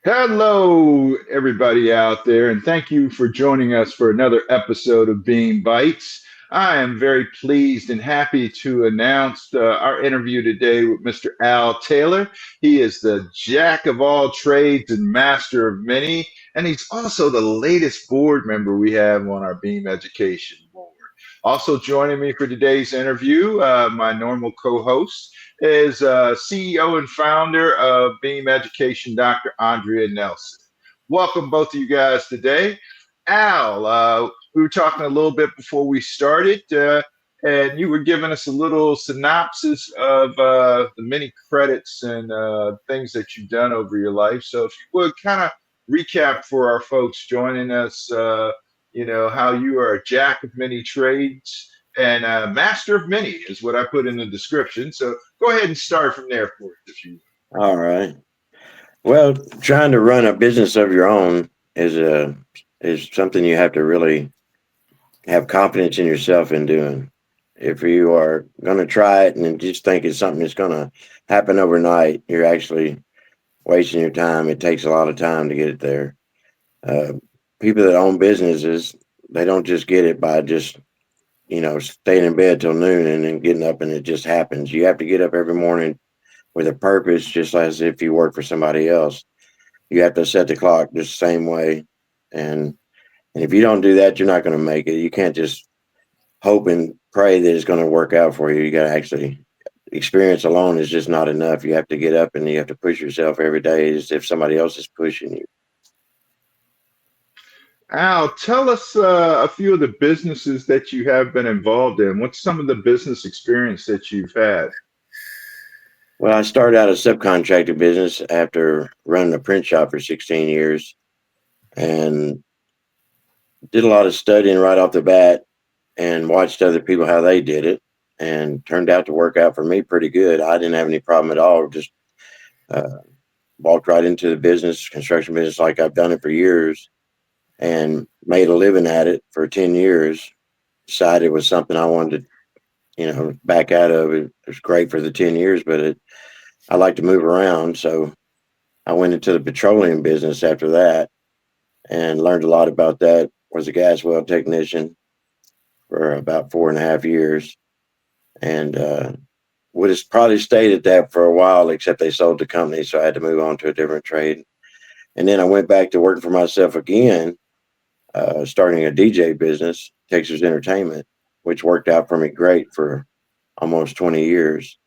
Hello, everybody out there, and thank you for joining us for another episode of Beam Bites. I am very pleased and happy to announce our interview today with Mr. Al Taylor. He is the jack of all trades and master of many, and he's also the latest board member we have on our Beam Education board. Also joining me for today's interview, my normal co-host is CEO and founder of Beam Education, Dr. Andrea Nelson. Welcome, both of you guys, today. Al, we were talking a little bit before we started, and you were giving us a little synopsis of the many credits and things that you've done over your life. So, if you would kind of recap for our folks joining us, how you are a jack of many trades and master of many is what I put in the description. So go ahead and start from there for us if you All right. Well, trying to run a business of your own is something you have to really have confidence in yourself in doing. If you are going to try it and just think it's something that's going to happen overnight, you're actually wasting your time. It takes a lot of time to get it there. Uh, People that own businesses, they don't just get it by just staying in bed till noon and then getting up and it just happens. You have to get up every morning with a purpose, just as if you work for somebody else. You have to set the clock just the same way. And and if you don't do that, you're not going to make it. You can't just hope and pray that it's going to work out for you. You got to actually experience alone is just not enough. You have to get up and you have to push yourself every day as if somebody else is pushing you. Al, tell us a few of the businesses that you have been involved in. What's some of the business experience that you've had? Well, I started out a subcontracting business after running a print shop for 16 years and did a lot of studying right off the bat and watched other people how they did it and turned out to work out for me pretty good. I didn't have any problem at all. Just uh, walked right into the business, construction business, like I've done it for years and made a living at it for 10 years. Decided it was something I wanted to, back out of. It was great for the 10 years, but I like to move around. So I went into the petroleum business after that and learned a lot about that. Was a gas well technician for about 4.5 years and would have probably stayed at that for a while, except they sold the company. So I had to move on to a different trade. And then I went back to working for myself again, starting a DJ business, Texas Entertainment, which worked out for me great for almost 20 years.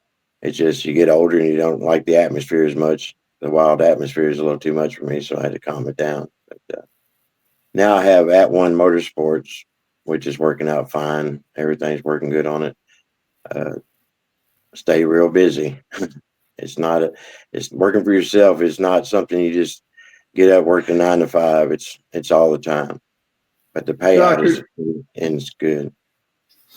It's just you get older and you don't like the atmosphere as much. The wild atmosphere is a little too much for me, so I had to calm it down. But now I have At One Motorsports, which is working out fine. Everything's working good on it. Uh, Stay real busy. It's not a, it's working for yourself. It's not something you just get up, work the 9 to 5. It's all the time, but the payout is Dr. and it's good.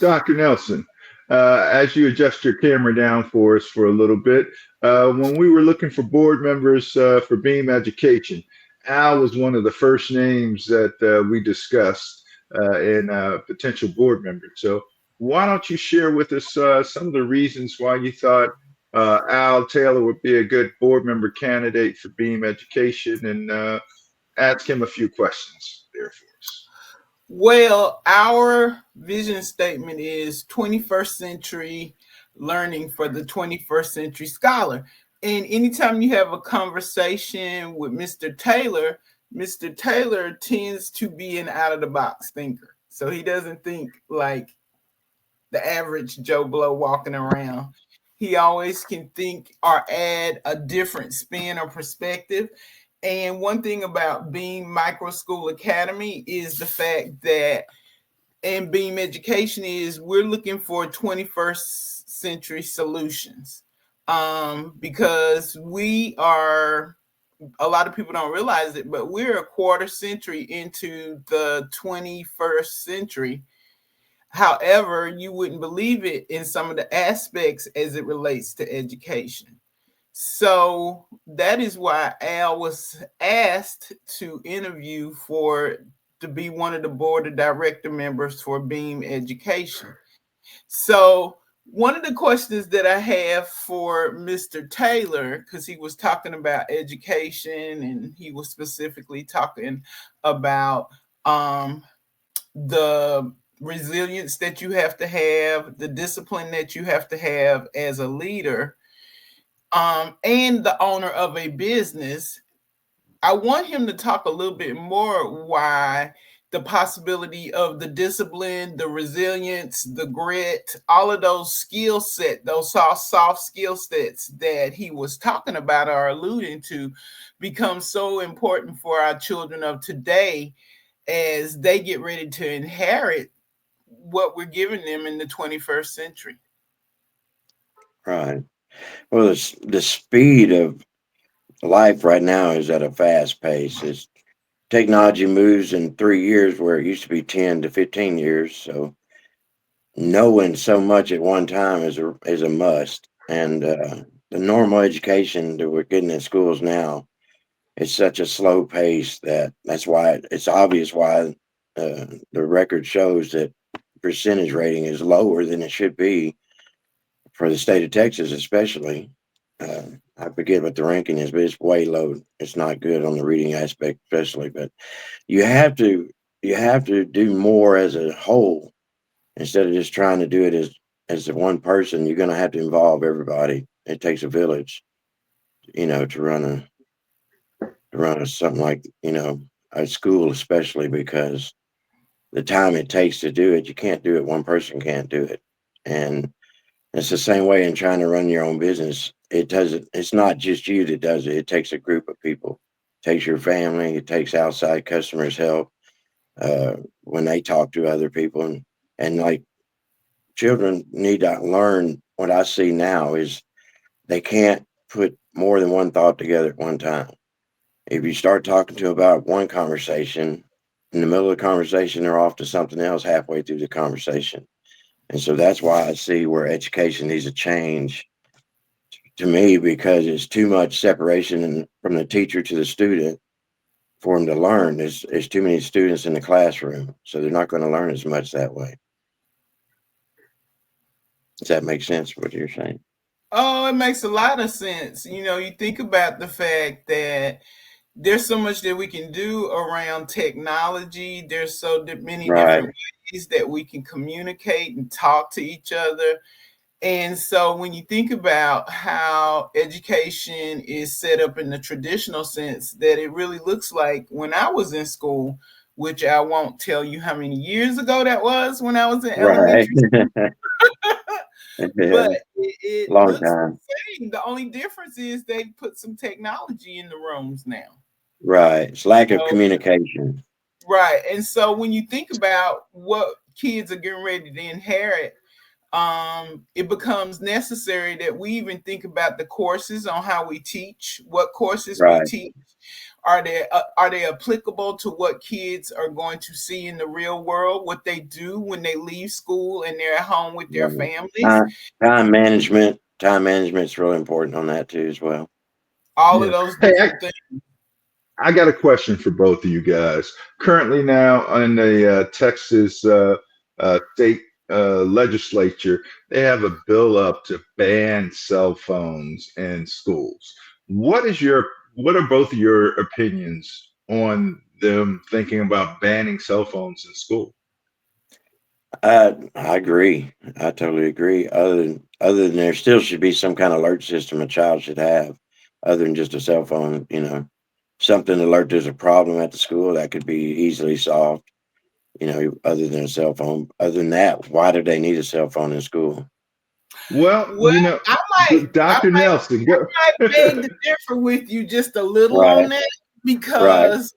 Dr. Nelson, as you adjust your camera down for us for a little bit, when we were looking for board members for Beam Education, Al was one of the first names that we discussed in potential board members. So, why don't you share with us some of the reasons why you thought Al Taylor would be a good board member candidate for Beam Education and ask him a few questions there for us? Well, our vision statement is 21st century learning for the 21st century scholar. And anytime you have a conversation with Mr. Taylor tends to be an out of the box thinker. So he doesn't think like the average Joe Blow walking around. He always can think or add a different spin or perspective. And one thing about Beam Micro School Academy is the fact that, and Beam Education is, we're looking for 21st century solutions. Because we are, a lot of people don't realize it, but we're a quarter century into the 21st century. However, you wouldn't believe it in some of the aspects as it relates to education. So that is why Al was asked to interview for to be one of the board of director members for Beam Education. So One of the questions that I have for Mr. Taylor, because he was talking about education and he was specifically talking about um, the resilience that you have to have, the discipline that you have to have as a leader, and the owner of a business. I want him to talk a little bit more why the possibility of the discipline, the resilience, the grit, all of those skill set, those soft skill sets that he was talking about or alluding to become so important for our children of today as they get ready to inherit what we're giving them in the 21st century. Right. Well, the speed of life right now is at a fast pace. It's technology moves in 3 years where it used to be 10 to 15 years. So knowing so much at one time is a must. And the normal education that we're getting in schools now is such a slow pace that's why it's obvious why the record shows that percentage rating is lower than it should be for the state of Texas, especially. Uh, I forget what the ranking is, but it's way low. It's not good on the reading aspect, especially. But you have to you have to do more as a whole instead of just trying to do it as one person. You're going to have to involve everybody. It takes a village, to run a something like a school, especially because the time it takes to do it, you can't do it. One person can't do it, and it's the same way in trying to run your own business. It doesn't. It's not just you that does it. It takes a group of people. It takes your family. It takes outside customers' help when they talk to other people, and like children need to learn. What I see now is they can't put more than one thought together at one time. If you start talking to about one conversation, in the middle of the conversation, they're off to something else halfway through the conversation. And so that's why I see where education needs to change to me because it's too much separation from the teacher to the student for them to learn. There's too many students in the classroom, so they're not going to learn as much that way. Does that make sense? What you're saying? Oh, it makes a lot of sense. You think about the fact that there's so much that we can do around technology. There's many Right, different ways that we can communicate and talk to each other. And so when you think about how education is set up in the traditional sense, that it really looks like when I was in school, which I won't tell you how many years ago that was when I was in right. elementary school, Yeah, but it long looks the time. same. The only difference is they put some technology in the rooms now. Right. It's lack of So, communication. right. And so when you think about what kids are getting ready to inherit, it becomes necessary that we even think about the courses on how we teach, what courses we Right. teach. Are they applicable to what kids are going to see in the real world? What they do when they leave school and they're at home with their Right. families? Time management. Time management is really important on that too, as well. All of Yeah. those Hey, different things. I got a question for both of you guys. Currently, now in the Texas state legislature, they have a bill up to ban cell phones in schools. What are both of your opinions on them thinking about banning cell phones in school? I agree. I totally agree. Other than there still should be some kind of alert system a child should have, other than just a cell phone. Something alert there's a problem at the school that could be easily solved. Other than a cell phone. Other than that, why do they need a cell phone in school? Well, Well, I might, I Dr. might, Nelson, go. I might beg to differ with you just a little on Right. that Right. because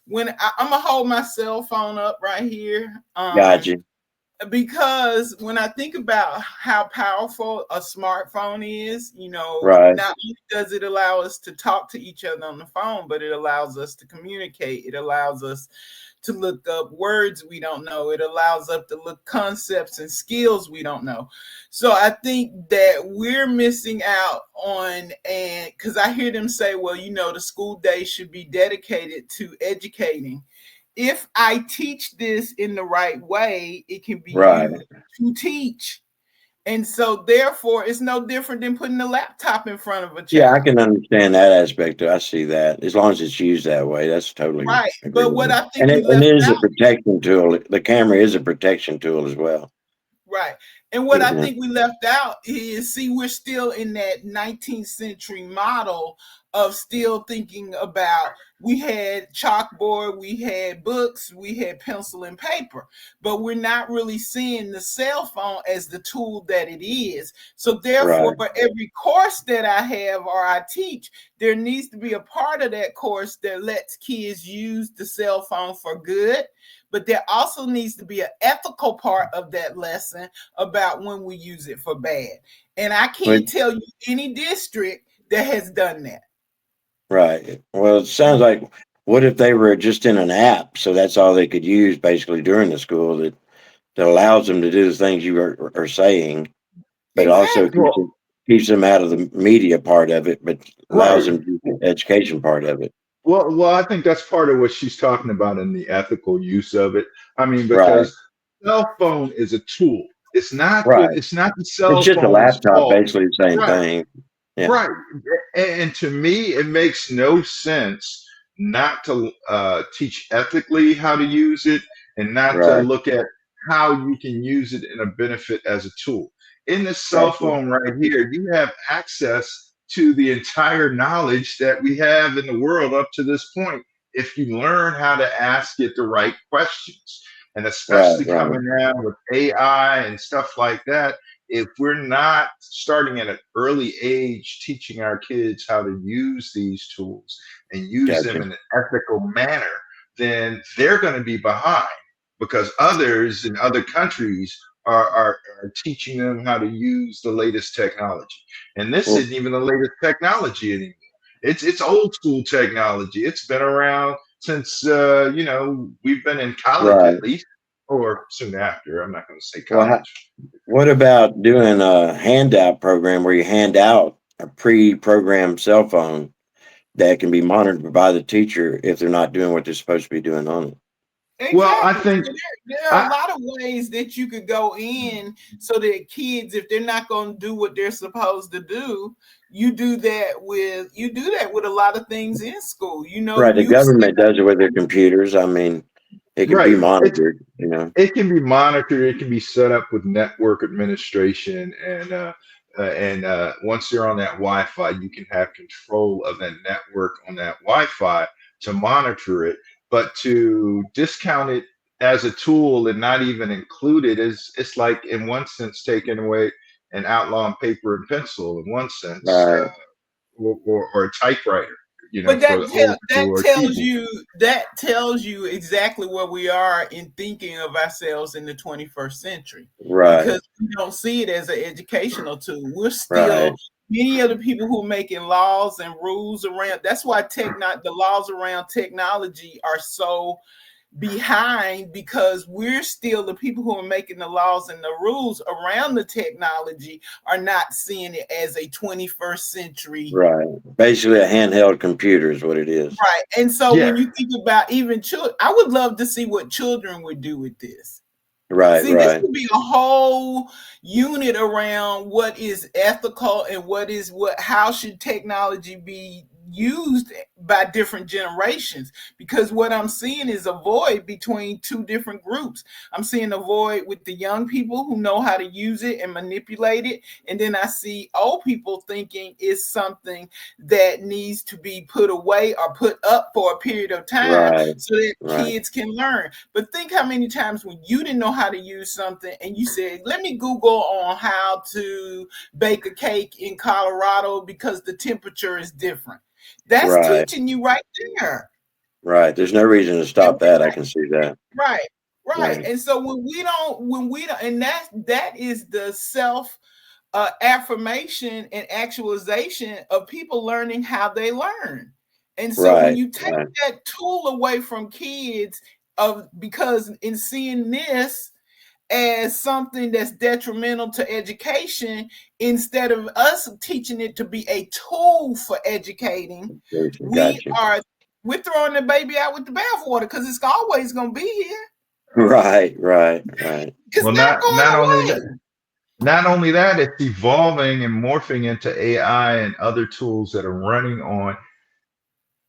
I'm gonna hold my cell phone up right here. Gotcha. Because when I think about how powerful a smartphone is, Right. not only does it allow us to talk to each other on the phone, but it allows us to communicate. It allows us to look up words we don't know. It allows us to look concepts and skills we don't know. So I think that we're missing out on, and because I hear them say, well, the school day should be dedicated to educating. If I teach this in the right way, it can be Right. used to teach. And so therefore it's no different than putting a laptop in front of a Yeah, I child. can understand that aspect. I see that. As long as it's used that way, that's totally Right. But what agreeable. I think we And left it is a out, protection tool. The camera is a protection tool as well. right. And what I Yeah. think we left out is, see, we're still in that 19th century model of still thinking about, we had chalkboard, we had books, we had pencil and paper, but we're not really seeing the cell phone as the tool that it is. So therefore, Right. every course that I have or I teach, there needs to be a part of that course that lets kids use the cell phone for good. But there also needs to be an ethical part of that lesson about when we use it for bad. And I But can't tell you any district that has done that. right. Well, it sounds like, what if they were just in an app, so that's all they could use basically during the school, that allows them to do the things you are saying, but also Exactly. keeps them out of the media part of it, but allows Right. them to do the education part of it. Well, I think that's part of what she's talking about in the ethical use of it. I mean, Right. because cell phone is a tool. Right. It's not the It's cell just a phone's laptop, fault. basically the same Right. thing. Yeah. Right. And to me, it makes no sense not to teach ethically how to use it and not to Right. look at how you can use it in a benefit as a tool. In this cell Gotcha. phone right here, you have access to the entire knowledge that we have in the world up to this point if you learn how to ask it the right questions. And Right. especially Right. coming down with AI and stuff like that, if we're not starting at an early age teaching our kids how to use these tools and use them Gotcha. in an ethical manner, then they're going to be behind because others in other countries are teaching them how to use the latest technology. And this Well, isn't even the latest technology anymore. It's old school technology. It's been around since we've been in college right. at least, or soon after. I'm not going to say Well, college. what about doing a handout program where you hand out a pre-programmed cell phone that can be monitored by the teacher if they're not doing what they're supposed to be doing on it? Well, I Exactly. think So there are a I lot of ways that you could go in so that kids, if they're not going to do what they're supposed to do, you do that with a lot of things in school. You know, Right. The you set government does it with their computers. I mean, it can be right. monitored, you know. It can be monitored. It can be set up with network administration, and once you're on that Wi-Fi, you can have control of that network on that Wi-Fi to monitor it. But to discount it as a tool and not even include it is it's like in one sense taking away and outlawing paper and pencil in one sense, Right. or a typewriter, But for the old school or keyboard. that tells you exactly where we are in thinking of ourselves in the 21st century, Right. because we don't see it as an educational tool. We're Right. still, many of the people who are making laws and rules around, that's why the laws around technology are so behind, because we're still, the people who are making the laws and the rules around the technology are not seeing it as a 21st century. Right. Basically, a handheld computer is what it is. Right. And so Yeah, when you think about even children, I would love to see what children would do with this. Right. See, this Right. could be a whole unit around what is ethical and how should technology be used by different generations, because what I'm seeing is a void between two different groups. I'm seeing a void with the young people who know how to use it and manipulate it, and then I see old people thinking it's something that needs to be put away or put up for a period of time Right. so that Right. kids can learn. But think how many times when you didn't know how to use something and you said, let me Google on how to bake a cake in Colorado because the temperature is different. That's Right. teaching you right there. Right. There's no reason to And stop that. I can see that. right, right. Right. And so when we don't, and that is the self affirmation and actualization of people learning how they learn. And so when Right. you take Right. that tool away from kids, because in seeing this as something that's detrimental to education, instead of us teaching it to be a tool for educating, we Gotcha. are we're throwing the baby out with the bathwater, because it's always going to be here. Right. Right. Right. It's well, not not only going that. away. Not only that, it's evolving and morphing into AI and other tools that are running on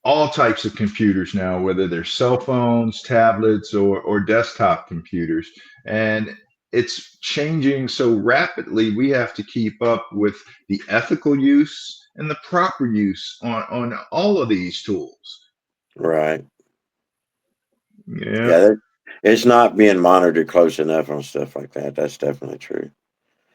all types of computers now, whether they're cell phones, tablets, or desktop computers. And it's changing so rapidly, we have to keep up with the ethical use and the proper use on all of these tools. Right. Yeah. Yeah, it's not being monitored close enough on stuff like that. That's definitely true.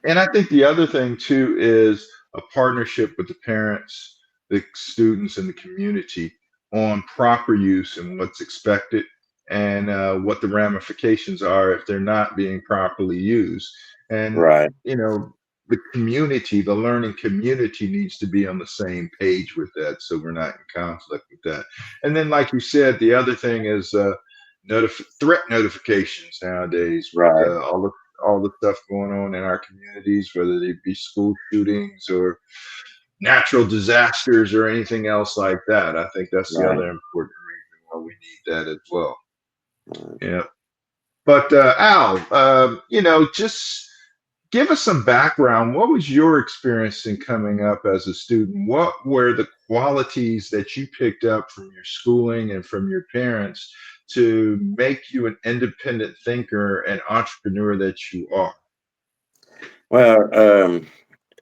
And I think the other thing too is a partnership with the parents, the students, and the community on proper use and what's expected and what the ramifications are if they're not being properly used. And, Right. you know, the community, the learning community needs to be on the same page with that so we're not in conflict with that. And then, like you said, the other thing is threat notifications nowadays with Right. all the stuff going on in our communities, whether they be school shootings or natural disasters or anything else like that. I think that's the Right. other important reason why we need that as well. Right. Yeah. But Al, just give us some background. What was your experience in coming up as a student? What were the qualities that you picked up from your schooling and from your parents to make you an independent thinker and entrepreneur that you are? Well,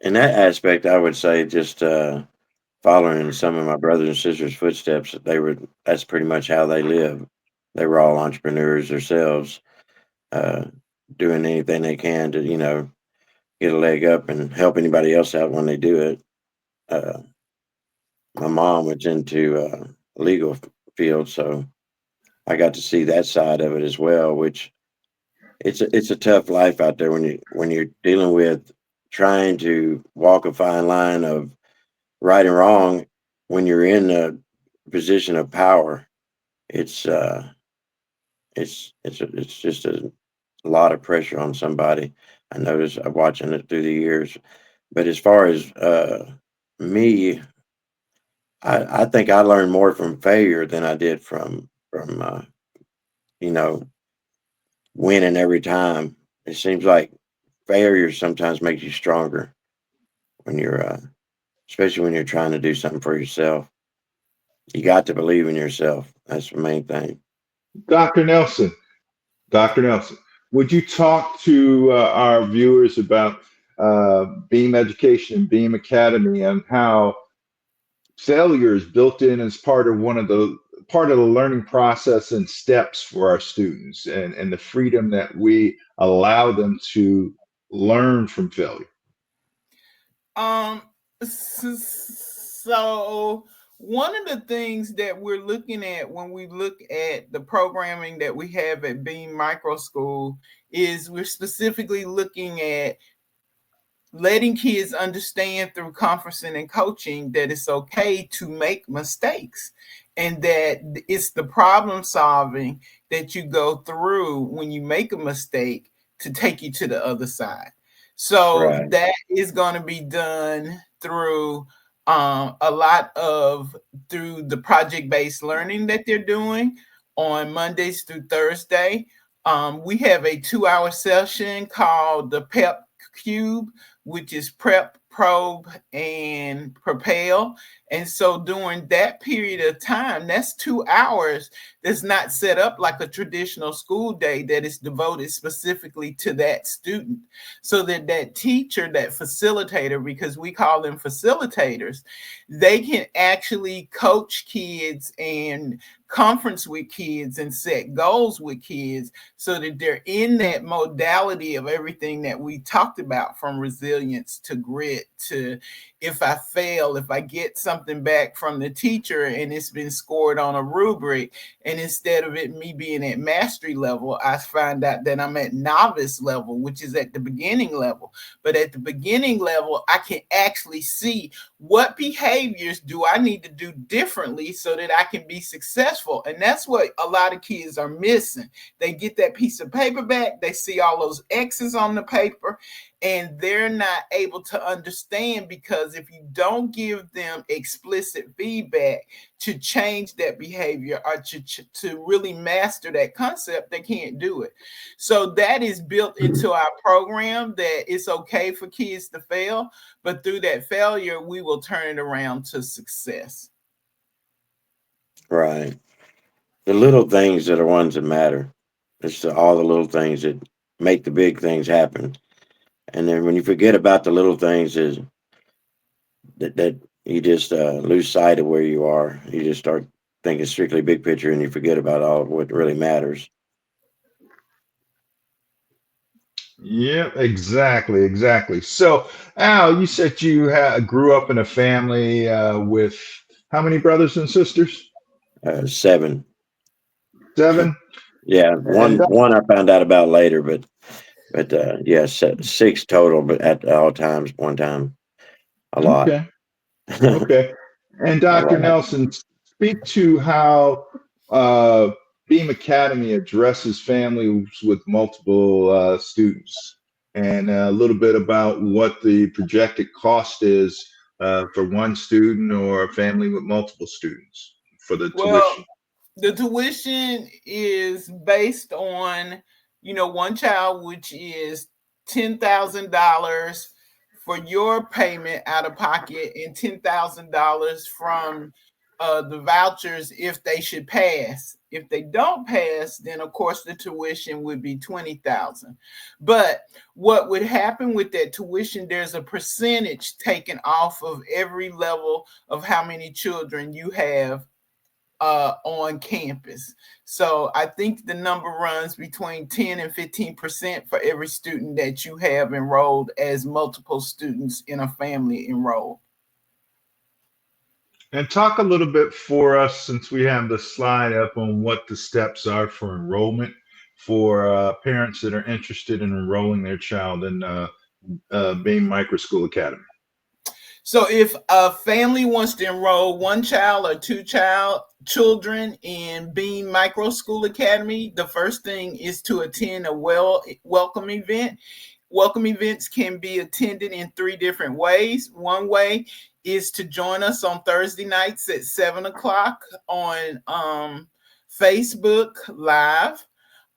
in that aspect, I would say just following in some of my brothers and sisters' footsteps. That's pretty much how they live. They were all entrepreneurs themselves, uh, doing anything they can to, get a leg up and help anybody else out when they do it. Uh, my mom was into legal field, so I got to see that side of it as well. Which it's a tough life out there when you're dealing with trying to walk a fine line of right and wrong when you're in a position of power. It's it's just a lot of pressure on somebody. I noticed watching it through the years. But as far as me, I think I learned more from failure than I did from you know winning every time. It seems like failure sometimes makes you stronger when you're especially when you're trying to do something for yourself. You got to believe in yourself. That's the main thing. Dr. Nelson, Dr. Nelson, would you talk to our viewers about Beam Education, Beam Academy, and how failure is built in as part of the learning process and steps for our students and the freedom that we allow them to learn from failure? Um, so one of the things that we're looking at when we look at the programming that we have at Beam Micro School is we're specifically looking at letting kids understand through conferencing and coaching that it's okay to make mistakes and that it's the problem solving that you go through when you make a mistake to take you to the other side. So Right. that is going to be done through a lot of through the project-based learning that they're doing on Mondays through Thursday. We have a 2-hour session called the PEP Cube, which is prep, probe, and propel. And so during that period of time, that's 2 hours that's not set up like a traditional school day that is devoted specifically to that student. So that that teacher, that facilitator, because we call them facilitators, they can actually coach kids and conference with kids and set goals with kids so that they're in that modality of everything that we talked about, from resilience to grit to if I fail, if I get something back from the teacher and it's been scored on a rubric, and instead of it me being at mastery level, I find out that I'm at novice level, which is at the beginning level. But at the beginning level, I can actually see what behaviors do I need to do differently so that I can be successful. And that's what a lot of kids are missing. They get that piece of paper back, they see all those X's on the paper, and they're not able to understand, because if you don't give them explicit feedback to change that behavior or to really master that concept, they can't do it. So that is built into our program, that it's okay for kids to fail, but through that failure, we will turn it around to success. Right. The little things that are ones that matter. It's all the little things that make the big things happen. And then when you forget about the little things, is that you just lose sight of where you are. You just start thinking strictly big picture, and you forget about all what really matters. Yeah, exactly, exactly. So, Al, you said you grew up in a family with how many brothers and sisters? 7. Seven. Yeah, And one I found out about later, but yeah, 6 total, but at all times, one time, a lot, okay, okay. And a Dr. lot. Nelson, speak to how uh, Beam Academy addresses families with multiple students, and a little bit about what the projected cost is for one student or a family with multiple students for the Well, tuition. the tuition is based on, one child, which is $10,000 for your payment out of pocket, and $10,000 from the vouchers if they should pass. If they don't pass, then of course the tuition would be 20,000. But what would happen with that tuition? There's a percentage taken off of every level of how many children you have on campus. So I think the number runs between 10 and 15% for every student that you have enrolled as multiple students in a family enrolled. And talk a little bit for us, since we have the slide up, on what the steps are for enrollment for parents that are interested in enrolling their child in Beam Micro School Academy. So if a family wants to enroll one child or two children in B.E.A.M Micro School Academy, the first thing is to attend a welcome event. Welcome events can be attended in 3 different ways. One way is to join us on Thursday nights at 7 o'clock on Facebook Live.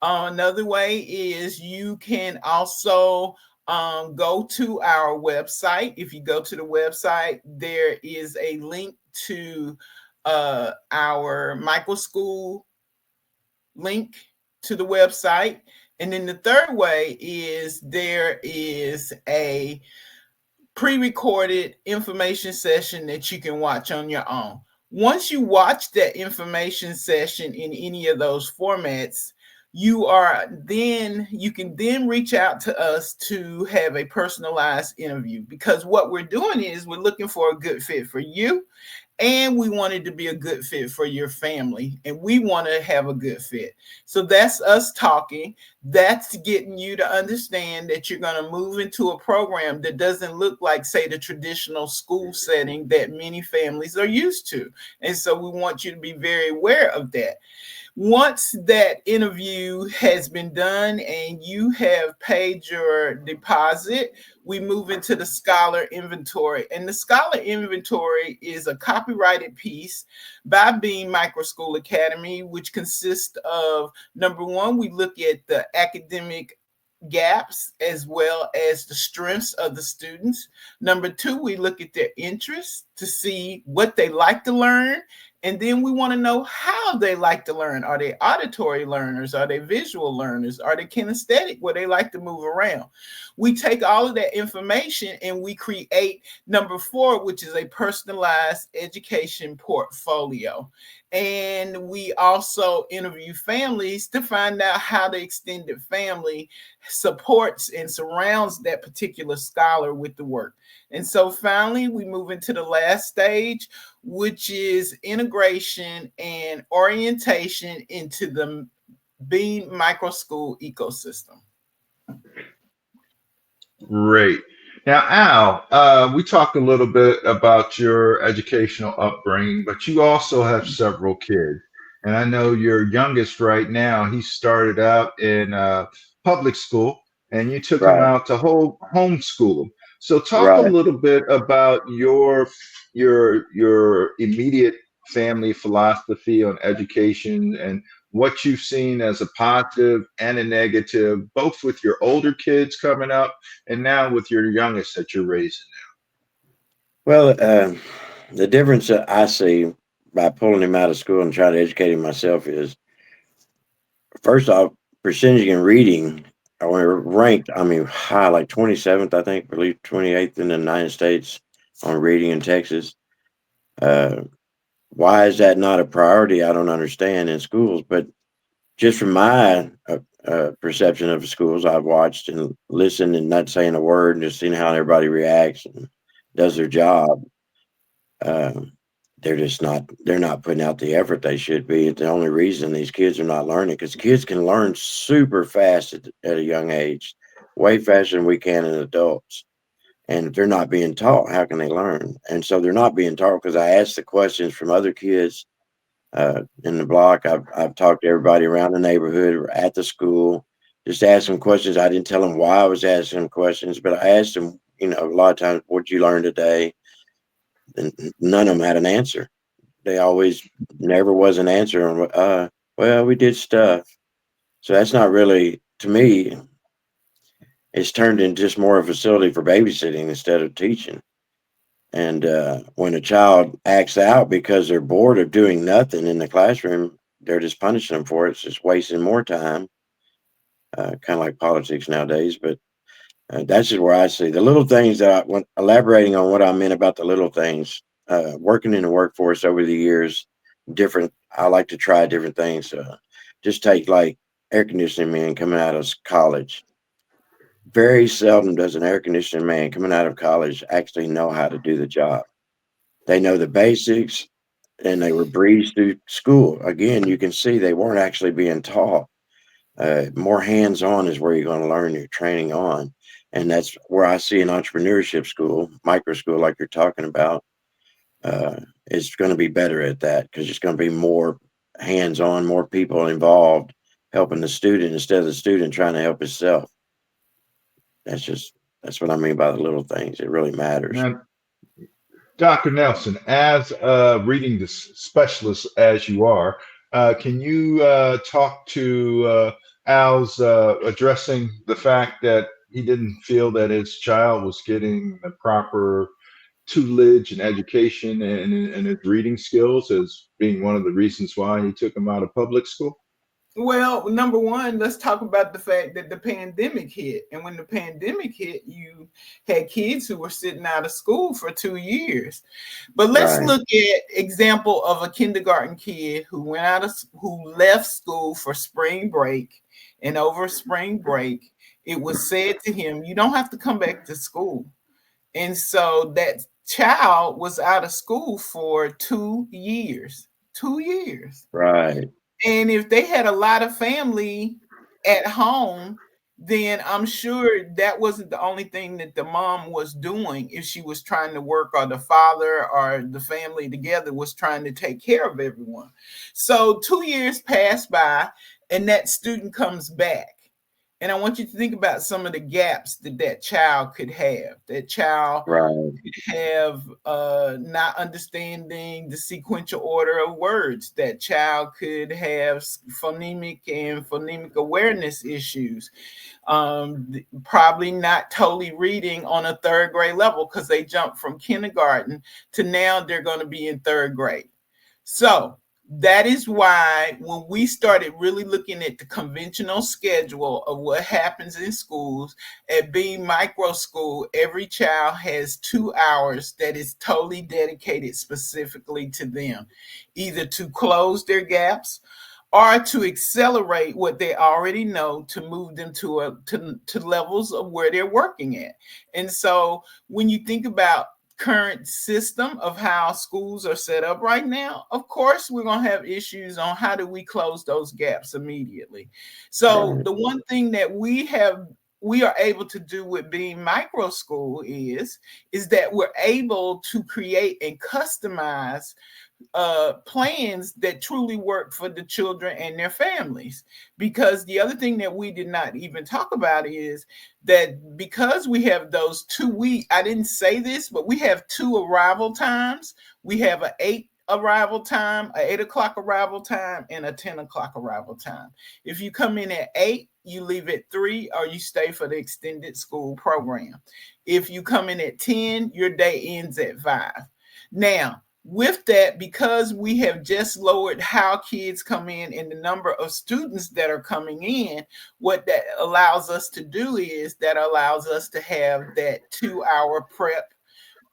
Another way is you can also go to our website. If you go to the website, there is a link to our micro school link to the website. And then the third way is there is a pre-recorded information session that you can watch on your own. Once you watch that information session in any of those formats, you can then reach out to us to have a personalized interview, because what we're doing is we're looking for a good fit for you, and we want it to be a good fit for your family, and we want to have a good fit. So that's us talking. That's getting you to understand that you're going to move into a program that doesn't look like, say, the traditional school setting that many families are used to. And so we want you to be very aware of that. Once that interview has been done and you have paid your deposit, we move into the scholar inventory. And the scholar inventory is a copyrighted piece by B.E.A.M Micro School Academy, which consists of, number one, we look at the academic gaps as well as the strengths of the students. Number two, we look at their interests to see what they like to learn. And then we want to know how they like to learn. Are they auditory learners? Are they visual learners? Are they kinesthetic, where they like to move around? We take all of that information and we create number four, which is a personalized education portfolio. And we also interview families to find out how the extended family supports and surrounds that particular scholar with the work. And so finally, we move into the last stage, which is integration and orientation into the B.E.A.M Micro School ecosystem. Great. Now, Al, we talked a little bit about your educational upbringing, but you also have several kids. And I know your youngest right now, he started out in public school, and you took him Right, out to homeschool him. So talk a right. little bit about your immediate family philosophy on education and what you've seen as a positive and a negative, both with your older kids coming up and now with your youngest that you're raising. Well, the difference that I see by pulling him out of school and trying to educate him myself is, first off, percentage in reading. We're ranked, I mean, high, like 27th, I think, I believe 28th in the United States on reading in Texas. Why is that not a priority? I don't understand in schools, but just from my perception of the schools I've watched and listened and not saying a word and just seeing how everybody reacts and does their job, um, they're not putting out the effort they should be. It's the only reason these kids are not learning, because kids can learn super fast at a young age, way faster than we can in adults. And if they're not being taught, how can they learn? And so they're not being taught because I asked the questions from other kids in the block. I've talked to everybody around the neighborhood or at the school, just asked them questions. I didn't tell them why I was asking them questions, but I asked them, a lot of times, what'd you learn today? And none of them had an answer. They always never was an answer. Well, we did stuff. So that's not really, to me, it's turned into just more a facility for babysitting instead of teaching. And when a child acts out because they're bored of doing nothing in the classroom, they're just punishing them for it. It's just wasting more time, kind of like politics nowadays. But that's just where I see the little things that elaborating on what I meant about the little things. Working in the workforce over the years, I like to try different things. Just take like air conditioning man coming out of college. Very seldom does an air conditioning man coming out of college actually know how to do the job. They know the basics and they were breezed through school. Again, you can see they weren't actually being taught. More hands-on is where you're going to learn your training on. And that's where I see an entrepreneurship school, micro school, like you're talking about, is going to be better at that, because it's going to be more hands-on, more people involved helping the student instead of the student trying to help himself. That's what I mean by the little things. It really matters. Now, Dr. Nelson, as a reading specialist as you are, can you talk to Al's addressing the fact that he didn't feel that his child was getting the proper tutelage and education and his reading skills as being one of the reasons why he took him out of public school? Well, number one, let's talk about the fact that the pandemic hit. And when the pandemic hit, you had kids who were sitting out of school for 2 years. But let's Right. look at example of a kindergarten kid who who left school for spring break. And over spring break, it was said to him, you don't have to come back to school. And so that child was out of school for 2 years. 2 years. Right. And if they had a lot of family at home, then I'm sure that wasn't the only thing that the mom was doing. If she was trying to work, or the father or the family together was trying to take care of everyone. So 2 years pass by and that student comes back. And I want you to think about some of the gaps that that child could have. That child Right. have not understanding the sequential order of words. That child could have phonemic awareness issues. Probably not totally reading on a third grade level, because they jumped from kindergarten to now they're going to be in third grade. So that is why when we started really looking at the conventional schedule of what happens in schools, at B.E.A.M Micro School, every child has 2 hours that is totally dedicated specifically to them, either to close their gaps or to accelerate what they already know, to move them to levels of where they're working at. And so when you think about current system of how schools are set up right now, of course we're going to have issues on how do we close those gaps immediately. So Right. the one thing that we are able to do with B.E.A.M Micro School is that we're able to create and customize plans that truly work for the children and their families. Because the other thing that we did not even talk about is that because we have those 2 week, I didn't say this, but we have 2 arrival times. We have an 8 arrival time, a 8 o'clock arrival time, and a 10 o'clock arrival time. If you come in at 8, you leave at 3, or you stay for the extended school program. If you come in at 10, your day ends at 5. Now, with that, because we have just lowered how kids come in and the number of students that are coming in, what that allows us to do is that allows us to have that 2 hour prep,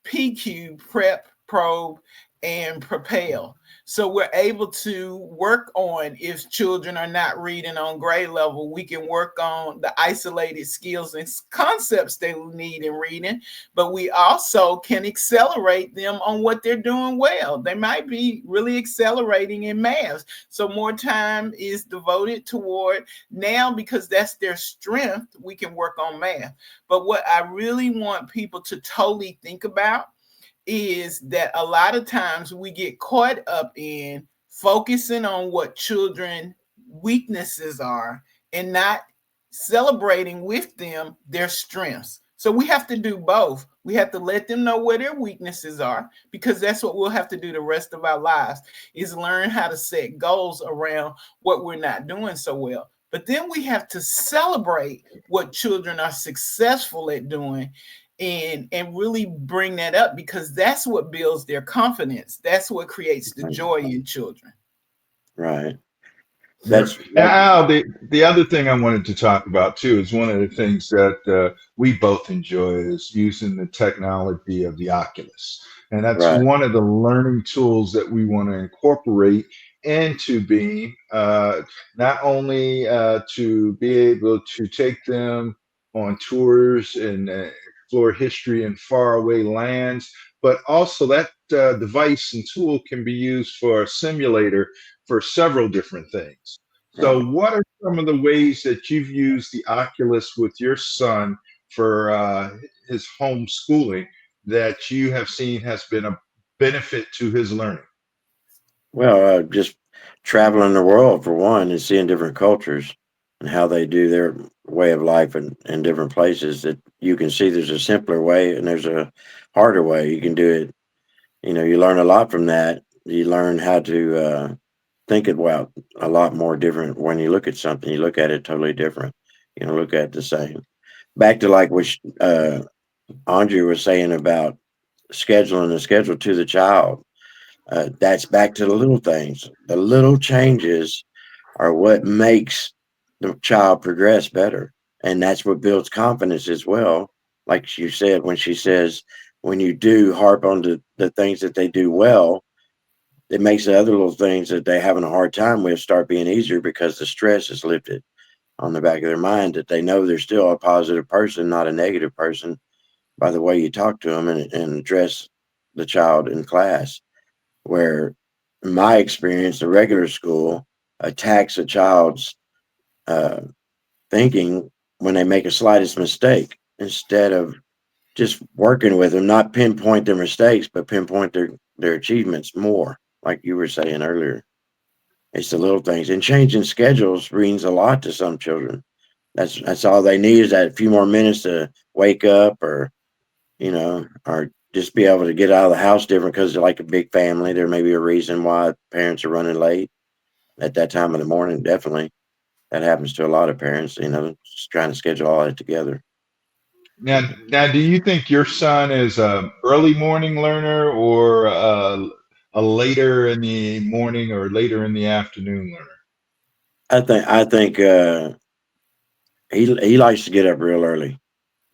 PQ, prep, probe, and propel. So we're able to work on, if children are not reading on grade level, we can work on the isolated skills and concepts they need in reading, but we also can accelerate them on what they're doing well. They might be really accelerating in math. So more time is devoted toward now, because that's their strength, we can work on math. But what I really want people to totally think about is that a lot of times we get caught up in focusing on what children weaknesses are and not celebrating with them their strengths. So we have to do both. We have to let them know where their weaknesses are, because that's what we'll have to do the rest of our lives, is learn how to set goals around what we're not doing so well. But then we have to celebrate what children are successful at doing, and really bring that up, because that's what builds their confidence. That's what creates the joy in children. Right. Right. That's And that, Al, the other thing I wanted to talk about too is one of the things that we both enjoy is using the technology of the Oculus. And that's right. one of the learning tools that we want to incorporate into Beam, not only to be able to take them on tours and explore history in faraway lands, but also that device and tool can be used for a simulator for several different things. So, Right. what are some of the ways that you've used the Oculus with your son for his homeschooling that you have seen has been a benefit to his learning? Well, just traveling the world for one and seeing different cultures and how they do their way of life in different places. That you can see there's a simpler way and there's a harder way. You can do it. You know, you learn a lot from that. You learn how to think about a lot more different when you look at something. You look at it totally different. You don't look at it the same. Back to like what Andre was saying about scheduling the schedule to the child. That's back to the little things. The little changes are what makes the child progress better. And that's what builds confidence as well. Like you said, when she says, when you do harp on the things that they do well, it makes the other little things that they're having a hard time with start being easier, because the stress is lifted on the back of their mind, that they know they're still a positive person, not a negative person, by the way you talk to them and address the child in class. Where, in my experience, the regular school attacks a child's uh, thinking when they make a slightest mistake, instead of just working with them, not pinpoint their mistakes, but pinpoint their achievements more, like you were saying earlier. It's the little things. And changing schedules means a lot to some children. That's all they need, is that few more minutes to wake up, or or just be able to get out of the house different, because they're like a big family. There may be a reason why parents are running late at that time of the morning. Definitely. That happens to a lot of parents, just trying to schedule all that together. Now, do you think your son is a early morning learner or a later in the morning or later in the afternoon learner? I think he likes to get up real early.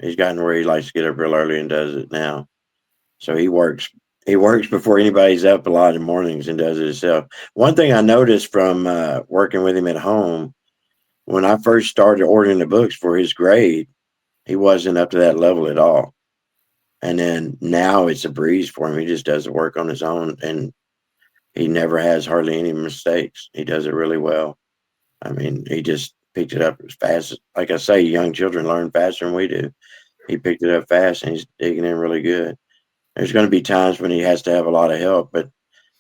He's gotten where he likes to get up real early and does it now. So he works before anybody's up a lot in the mornings and does it himself. One thing I noticed from working with him at home, when I first started ordering the books for his grade, he wasn't up to that level at all. And then now it's a breeze for him. He just does the work on his own, and he never has hardly any mistakes. He does it really well. I mean, he just picked it up as fast. Like I say, young children learn faster than we do. He picked it up fast, and he's digging in really good. There's going to be times when he has to have a lot of help, but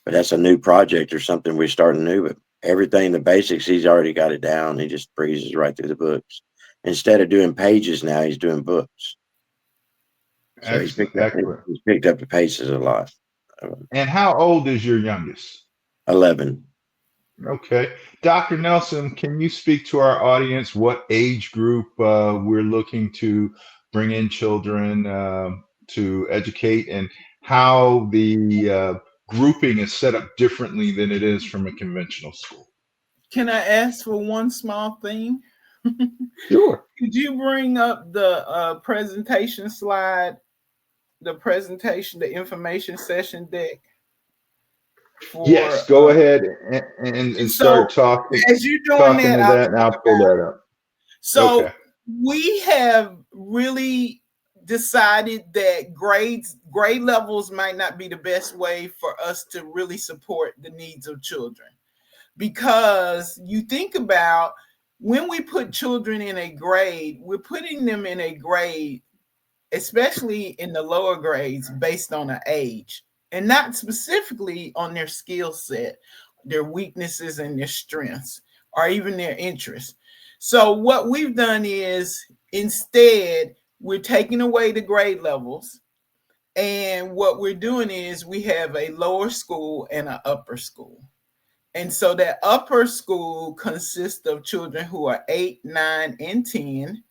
that's a new project or something we're starting new. But everything, the basics, he's already got it down. He just breezes right through the books. Instead of doing pages now, he's doing books. So he's Excellent, picked up excellent. he's picked up the paces a lot. And how old is your youngest? 11. Okay. Dr. Nelson, can you speak to our audience what age group we're looking to bring in children to educate and how the grouping is set up differently than it is from a conventional school? Can I ask for one small thing? Sure. Could you bring up the presentation slide, the presentation, the information session deck Yes, for go ahead and start so talking as you're doing talking that, to I'll that, and talk I'll pull about it. that up. Okay. So we have really decided that grade levels might not be the best way for us to really support the needs of children, because you think about when we put children in a grade, we're putting them in a grade, especially in the lower grades, based on an age and not specifically on their skill set, their weaknesses and their strengths, or even their interests. So what we've done is instead we're taking away the grade levels, and what we're doing is we have a lower school and an upper school. And so that upper school consists of children who are 8, 9, and 10.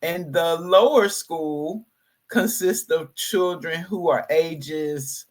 And the lower school consists of children who are ages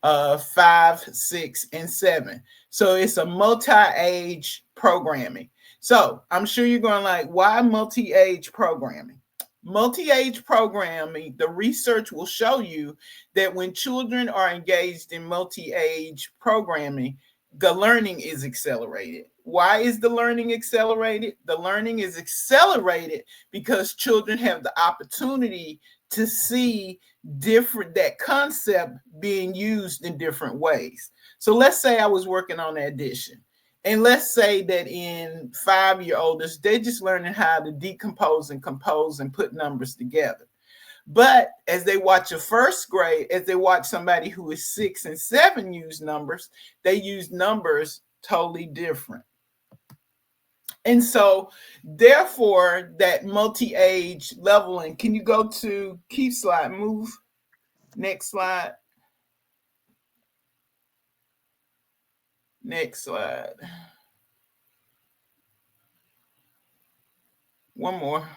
5, 6, and 7. So it's a multi-age programming. So I'm sure you're going like, why multi-age programming? Multi-age programming, the research will show you that when children are engaged in multi-age programming, the learning is accelerated. Why is the learning accelerated? The learning is accelerated because children have the opportunity to see different that concept being used in different ways. So let's say I was working on addition. And let's say that in 5-year olders, they're just learning how to decompose and compose and put numbers together. But as they watch a first grade, as they watch somebody who is 6 and 7 use numbers, they use numbers totally different. And so, therefore, that multi-age leveling, can you go to keep slide, move, next slide, next slide. One more.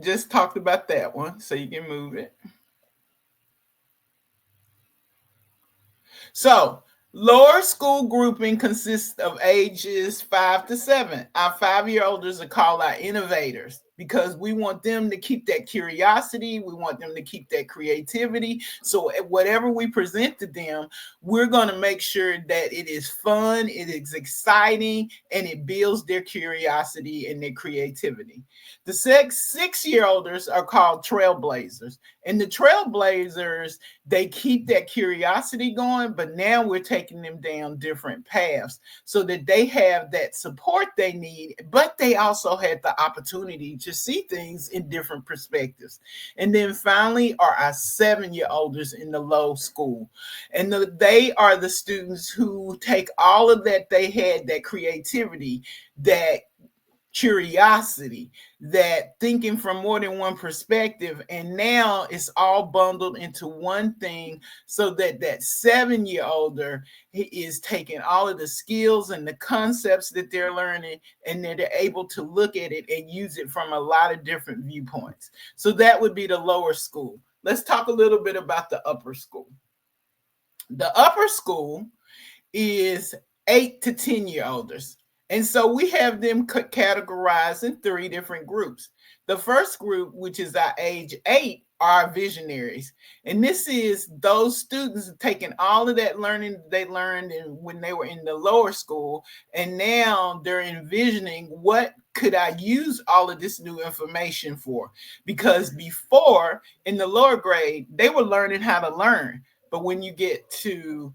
Just talked about that one, so you can move it. So, lower school grouping consists of ages 5 to 7. Our 5-year olders are called our innovators because we want them to keep that curiosity. We want them to keep that creativity. So, whatever we present to them, we're going to make sure that it is fun, it is exciting, and it builds their curiosity and their creativity. The 6-year-olders are called trailblazers. And the trailblazers, they keep that curiosity going, but now we're taking them down different paths so that they have that support they need, but they also had the opportunity to see things in different perspectives. And then finally are our 7-year-olders in the low school. And they are the students who take all of that they had, that creativity, that curiosity, that thinking from more than one perspective, and now it's all bundled into one thing so that that 7-year-older is taking all of the skills and the concepts that they're learning, and they're able to look at it and use it from a lot of different viewpoints. So that would be the lower school. Let's talk a little bit about the upper school. The upper school is 8 to 10-year-olders. And so we have them categorized in 3 different groups. The first group, which is our age 8, are visionaries. And this is those students taking all of that learning they learned when they were in the lower school, and now they're envisioning, what could I use all of this new information for? Because before, in the lower grade, they were learning how to learn. But when you get to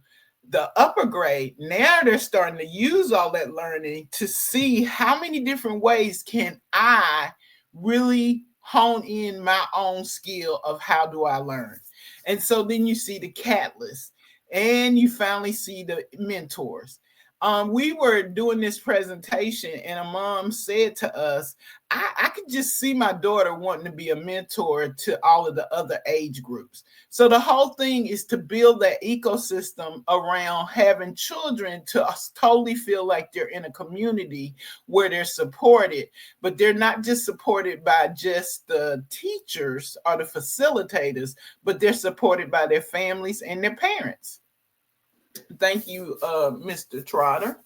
the upper grade, now they're starting to use all that learning to see how many different ways can I really hone in my own skill of how do I learn. And so then you see the catalyst, and you finally see the mentors. we were doing this presentation, and a mom said to us, I could just see my daughter wanting to be a mentor to all of the other age groups. So the whole thing is to build that ecosystem around having children to totally feel like they're in a community where they're supported, but they're not just supported by just the teachers or the facilitators, but they're supported by their families and their parents. Thank you, Mr. Trotter.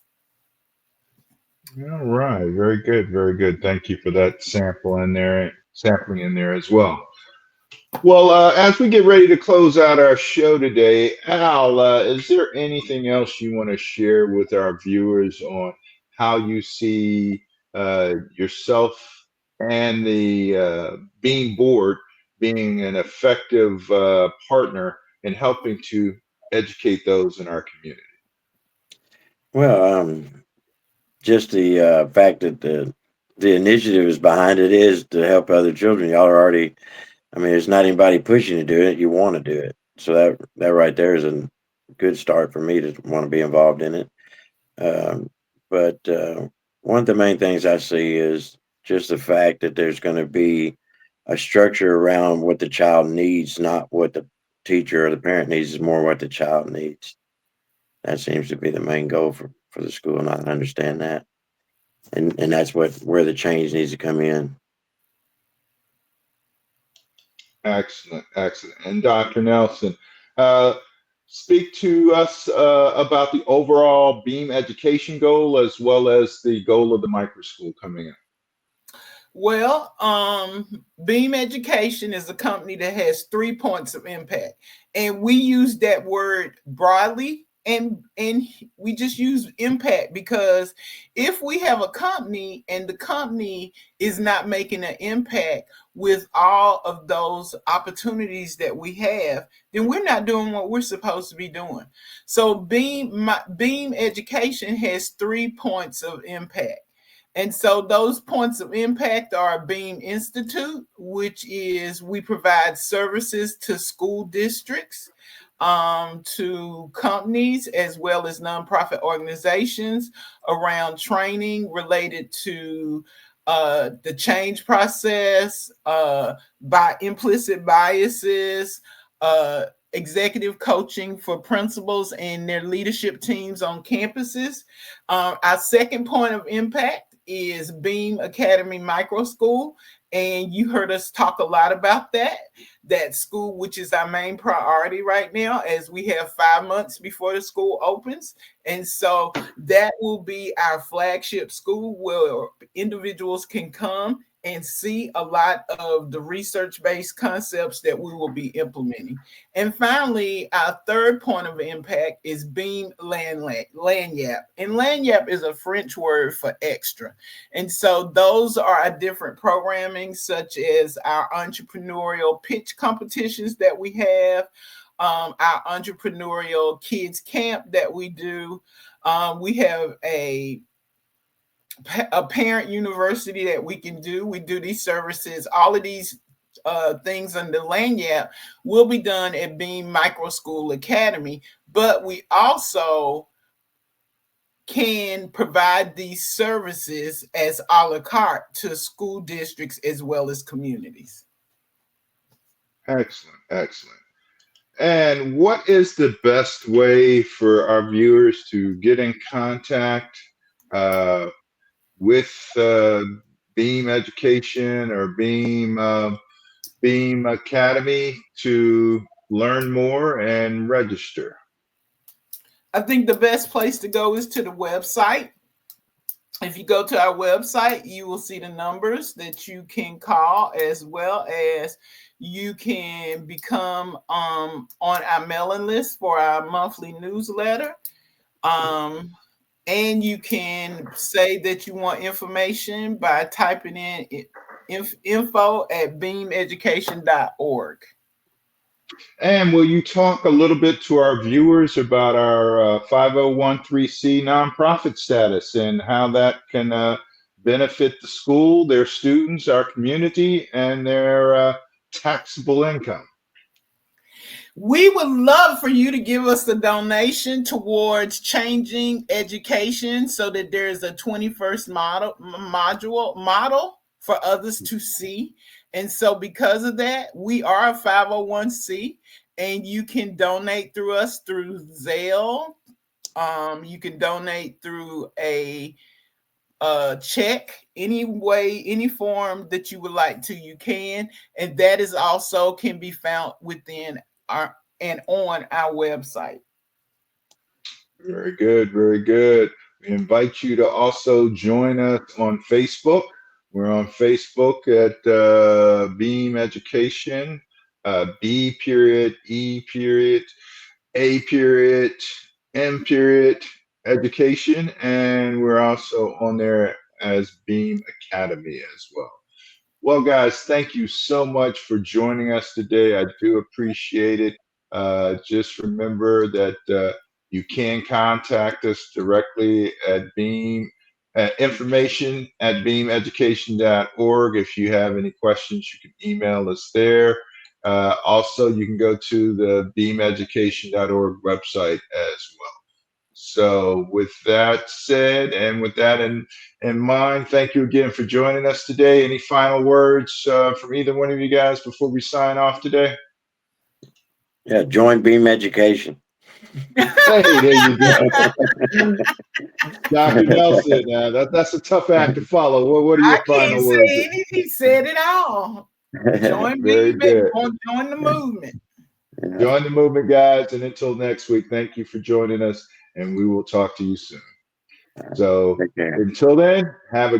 All right, very good, very good. Thank you for that sampling in there as well. Well, as we get ready to close out our show today, Al, is there anything else you want to share with our viewers on how you see yourself and the Beam board being an effective partner in helping to educate those in our community? Well, just the fact that the initiative is behind it is to help other children. Y'all are already, I mean, there's not anybody pushing you to do it. You want to do it. So that right there is a good start for me to want to be involved in it. But one of the main things I see is just the fact that there's going to be a structure around what the child needs, not what the teacher or the parent needs, is more what the child needs. That seems to be the main goal for the school, and I understand that. And that's where the change needs to come in. Excellent, excellent. And Dr. Nelson, uh, speak to us about the overall Beam education goal as well as the goal of the micro school coming in. Well, B.E.A.M Education is a company that has 3 points of impact, and we use that word broadly, and we just use impact because if we have a company and the company is not making an impact with all of those opportunities that we have, then we're not doing what we're supposed to be doing. So B.E.A.M Education has 3 points of impact. And so those points of impact are B.E.A.M Institute, which is we provide services to school districts, to companies, as well as nonprofit organizations around training related to the change process, by implicit biases, executive coaching for principals and their leadership teams on campuses. Our second point of impact is B.E.A.M Academy Micro School, and you heard us talk a lot about that school, which is our main priority right now, as we have 5 months before the school opens. And so that will be our flagship school where individuals can come and see a lot of the research-based concepts that we will be implementing. And finally, our third point of impact is B.E.A.M Lanyap. And Lanyap is a French word for extra. And so those are our different programming, such as our entrepreneurial pitch competitions that we have, our entrepreneurial kids camp that we do. We have a parent university that we can do. We do these services. All of these things under Lanyap will be done at B.E.A.M Micro School Academy, but we also can provide these services as a la carte to school districts as well as communities. Excellent, excellent. And what is the best way for our viewers to get in contact uh, with Beam Education or Beam Academy to learn more and register? I think the best place to go is to the website. If you go to our website, you will see the numbers that you can call, as well as you can become on our mailing list for our monthly newsletter. And you can say that you want information by typing in info@beameducation.org. And will you talk a little bit to our viewers about our 5013C nonprofit status and how that can benefit the school, their students, our community, and their taxable income? We would love for you to give us a donation towards changing education so that there is a 21st model for others to see. And so because of that, we are a 501c, and you can donate through us through Zelle. You can donate through a check, any way, any form that you would like to, you can. And that is also can be found within our and on our website. Very good, very good. We invite you to also join us on Facebook. We're on Facebook at B.E.A.M Education, B period, E period, A period, M period Education, and we're also on there as B.E.A.M Academy as well. Well, guys, thank you so much for joining us today. I do appreciate it. Just remember that you can contact us directly at Beam, information at beameducation.org. If you have any questions, you can email us there. Also, you can go to the beameducation.org website as well. So with that said, and with that in mind, thank you again for joining us today. Any final words from either one of you guys before we sign off today? Yeah, join B.E.A.M Education. Hey, there you go. Dr. Nelson, that's a tough act to follow. What are I your can't final say words? anything. He said it all. Join Very me, good. join the movement. Join the movement, guys. And until next week, thank you for joining us, and we will talk to you soon. So Take care. until then, have a